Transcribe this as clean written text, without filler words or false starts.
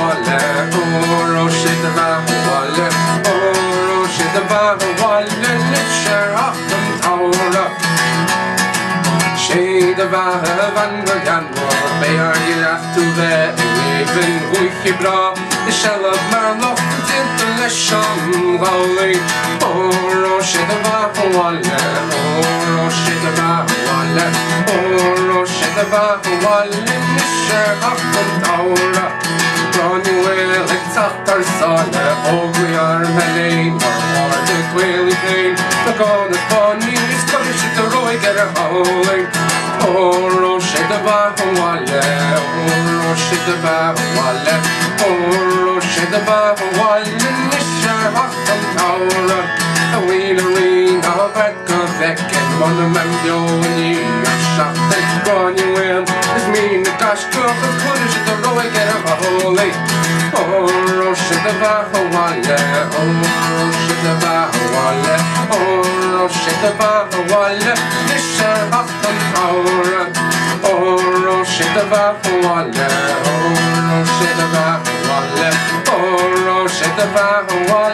Bhaile, Óró Sé Do Bheatha, Óró Sé Do Bheatha, Lisher Acham Taura. Sé Do Bheatha van Gurganmor, Bear Giraftu Ve, Even Huichi Bra, Ishelab Marloch, Dinta Lesham Ghauli. Óró Sé Do Bheatha, Óró Sé Do Bheatha, Óró Sé Do Bheatha, Lisher Acham Taura. Ronnie Will, it's after Sala, we are Helene, or the Quaily Plain. The Gone is Bonnie, it's Scottish to Roy, get a howling. Óró Sé Do Bheatha, Óró Sé Do Bheatha, Óró Sé Do Bheatha, Lisher Acham Taura. A wheel arena, a back of deck, and one of them blowing you shot. And Ronnie Will is mean, the gosh, go, the Scottish to Roy, get a howling. Óró Sé Do Bheatha, Óró Sé Do Bheatha, Óró Sé Do Bheatha, Lisher Acham Taura. Óró Sé Do Bheatha, Óró Sé Do Bheatha, Óró Sé Do Bheatha,